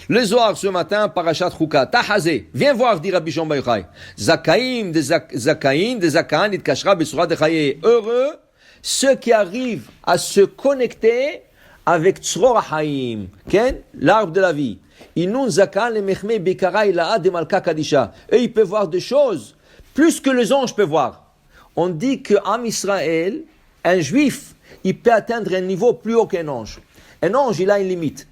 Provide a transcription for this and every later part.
Le Zohar ce matin, Parashat Chuka, Tahazé, viens voir, dit Rabbi Shimon Bar Yochai. Zakaim, des Zakaan, it kashra besura de chaye. Heureux ceux qui arrivent à se connecter avec Tzror HaHaim, l'arbre de la vie. Inun Zakaan le mechme bekara ilaha de malka kadisha. Eux, ils peuvent voir des choses plus que les anges peuvent voir. On dit que Am Israël, un juif, il peut atteindre un niveau plus haut qu'un ange. Un ange, il a une limite.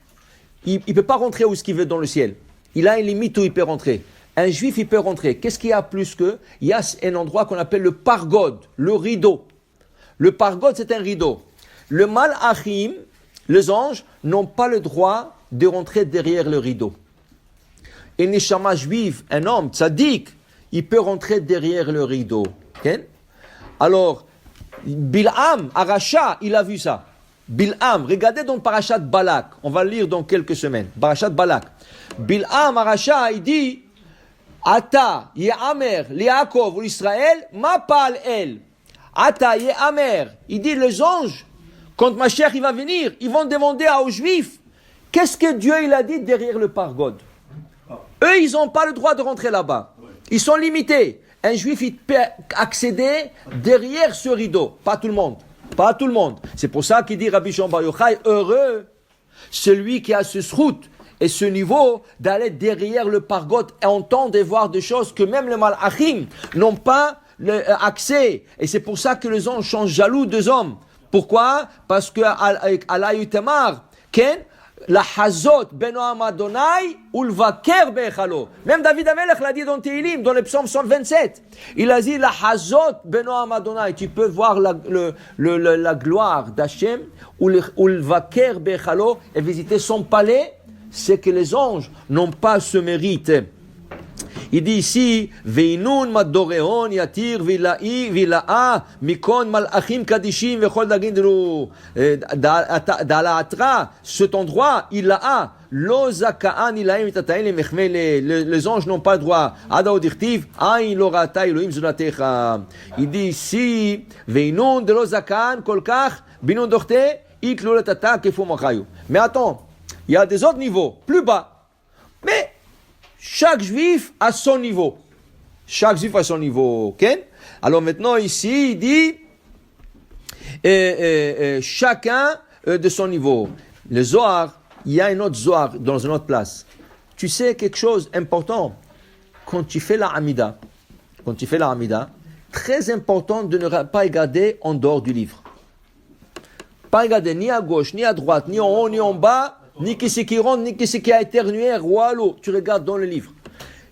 Il ne peut pas rentrer où ce qu'il veut dans le ciel. Il a une limite où il peut rentrer. Un juif, il peut rentrer. Qu'est-ce qu'il y a plus que? Il y a un endroit qu'on appelle le pargod, le rideau. Le pargod, c'est un rideau. Le malachim, les anges, n'ont pas le droit de rentrer derrière le rideau. Et neshama juif, un homme tzaddik, il peut rentrer derrière le rideau. Okay? Alors, Bil'am, Aracha, il a vu ça. Bil'am, regardez dans le Parashat Balak, on va le lire dans quelques semaines. Parashat Balak. Bil'am, Aracha, il dit, Ata, Ye'amer, Liakov ou Israël, Mapal El. Ata, Ye'amer. Il dit, les anges, quand Mashiach il va venir, ils vont demander aux Juifs, qu'est-ce que Dieu il a dit derrière le pargod? Eux, ils n'ont pas le droit de rentrer là-bas. Ils sont limités. Un juif, il peut accéder derrière ce rideau. Pas tout le monde. Pas tout le monde. C'est pour ça qu'il dit Rabbi Shimon Bar Yochai, heureux, celui qui a ce srout et ce niveau d'aller derrière le pargot et entendre et voir des choses que même les malachim n'ont pas accès. Et c'est pour ça que les anges sont jaloux des hommes. Pourquoi? Parce que Allah Yutamar, Ken, la hazot benoam Adonai ou le vaker bechalo. Même David Amelech l'a dit dans Tehillim, dans le psaume 127. Il a dit la hazot benoam Adonai. Tu peux voir la gloire d'Hachem ou le vaker bechalo et visiter son palais. C'est que les anges n'ont pas ce mérite. Il dit ici, Veinun madoreon yatir vila'a mikon malachim kadishim vechol dagindru dalaatra. Cet endroit, il a lo zakaan ilaim itataim le mechme. Les anges n'ont pas le droit. Ada odirtiv ain lo rata Elohim zunatecha. Il dit ici, Veinun de lo zakaan kolkach binun dochte iklu letata kefu machayu. Mais attends, il y a des autres niveaux plus bas. Mais chaque juif a son niveau. Chaque juif a son niveau. Okay? Alors maintenant ici, il dit chacun de son niveau. Le Zohar, il y a un autre Zohar dans une autre place. Tu sais quelque chose d'important. Quand tu fais la Hamida, très important de ne pas regarder en dehors du livre. Pas regarder ni à gauche, ni à droite, ni en haut, ni en bas. Ni qui c'est qui rentre, ni qui c'est qui a éternué, Roalo, tu regardes dans le livre.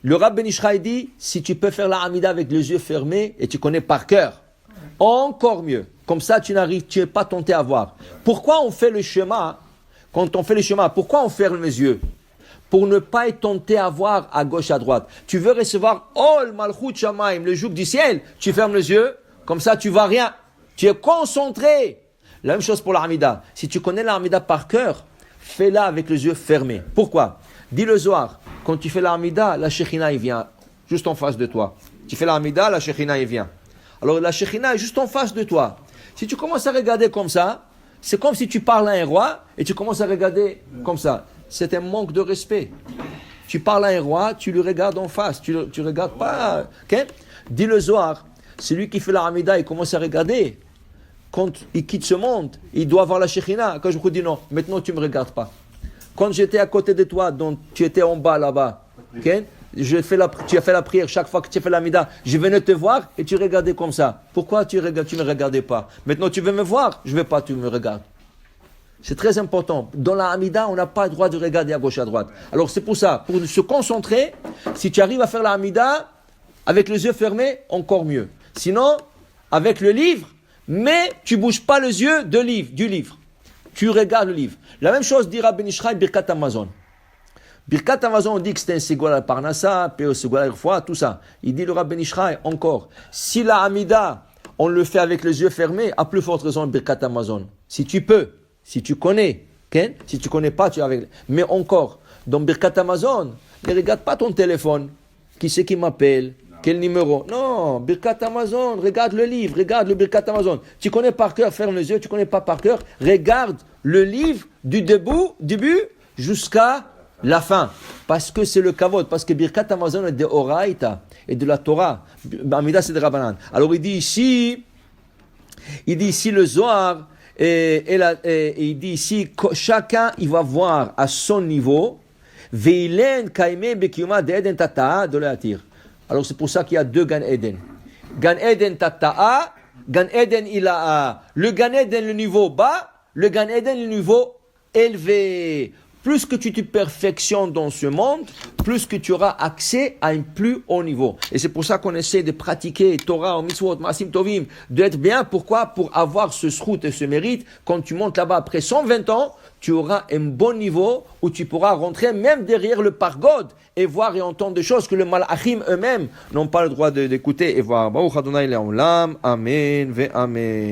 Le Rav Ben Ish Chai dit, si tu peux faire la Hamida avec les yeux fermés et tu connais par cœur, encore mieux. Comme ça, tu n'es pas tenté à voir. Pourquoi on fait le schéma? Quand on fait le schéma, pourquoi on ferme les yeux? Pour ne pas être tenté à voir à gauche, à droite. Tu veux recevoir Ol Malchut Shamaim, le joug du ciel, tu fermes les yeux, comme ça tu vois rien. Tu es concentré. La même chose pour la Hamida. Si tu connais la Hamida par cœur, fais-la avec les yeux fermés. Pourquoi? Dis le Zohar, quand tu fais la Hamida, la Shekhinah il vient juste en face de toi. Tu fais la Hamida, la Shekhinah il vient. Alors la Shekhinah est juste en face de toi. Si tu commences à regarder comme ça, c'est comme si tu parles à un roi et tu commences à regarder comme ça. C'est un manque de respect. Tu parles à un roi, tu le regardes en face. Tu ne regardes pas. Okay? Dis le Zohar, celui qui fait la Hamida, il commence à regarder. Quand il quitte ce monde, il doit avoir la Shekhinah. Quand je vous dis non, maintenant tu ne me regardes pas. Quand j'étais à côté de toi, donc tu étais en bas là-bas, okay? Tu as fait la prière, chaque fois que tu as fait la mida, je venais te voir et tu regardais comme ça. Pourquoi tu ne me regardais pas? Maintenant tu veux me voir, je ne veux pas que tu me regardes. C'est très important. Dans la Hamida, on n'a pas le droit de regarder à gauche, à droite. Alors c'est pour ça, pour se concentrer, si tu arrives à faire la Hamida, avec les yeux fermés, encore mieux. Sinon, avec le livre, mais tu ne bouges pas les yeux du livre. Tu regardes le livre. La même chose dit Rabbi Ben Ish Chai, Birkat Hamazon. Birkat Hamazon, on dit que c'est un Segoual al Parnassa, P.O. Segoual al Rfoua, tout ça. Il dit le Rabbi Ben Ish Chai, encore. Si la Hamida, on le fait avec les yeux fermés, à plus forte raison, Birkat Hamazon. Si tu peux, si tu connais, okay? Si tu ne connais pas, tu es avec. Mais encore, dans Birkat Hamazon, ne regarde pas ton téléphone. Qui c'est qui m'appelle? Quel numéro? Non, Birkat Hamazon, regarde le livre, regarde le Birkat Hamazon. Tu connais par cœur, ferme les yeux, tu connais pas par cœur, regarde le livre du début jusqu'à La fin. Parce que c'est le kavod. Parce que Birkat Hamazon est de Oraïta et de la Torah. Amida, c'est de Rabbanan. Alors il dit ici le Zohar, et il dit ici, chacun, il va voir à son niveau, Veilen Kaime Bekiyuma de Eden Tata'a de l'atir. Alors c'est pour ça qu'il y a deux Gan Eden. Gan Eden Tata'a, Gan Eden Ila'a. Le Gan Eden, le niveau bas, le Gan Eden, le niveau élevé. Plus que tu te perfectionnes dans ce monde, plus que tu auras accès à un plus haut niveau. Et c'est pour ça qu'on essaie de pratiquer Torah, Mitzvot, Maasim Tovim, d'être bien. Pourquoi? Pour avoir ce srout et ce mérite. Quand tu montes là-bas après 120 ans, tu auras un bon niveau où tu pourras rentrer même derrière le pargode et voir et entendre des choses que le malachim eux-mêmes n'ont pas le droit d'écouter et voir. Baruch Adonai Le'olam. Amen ve Amen.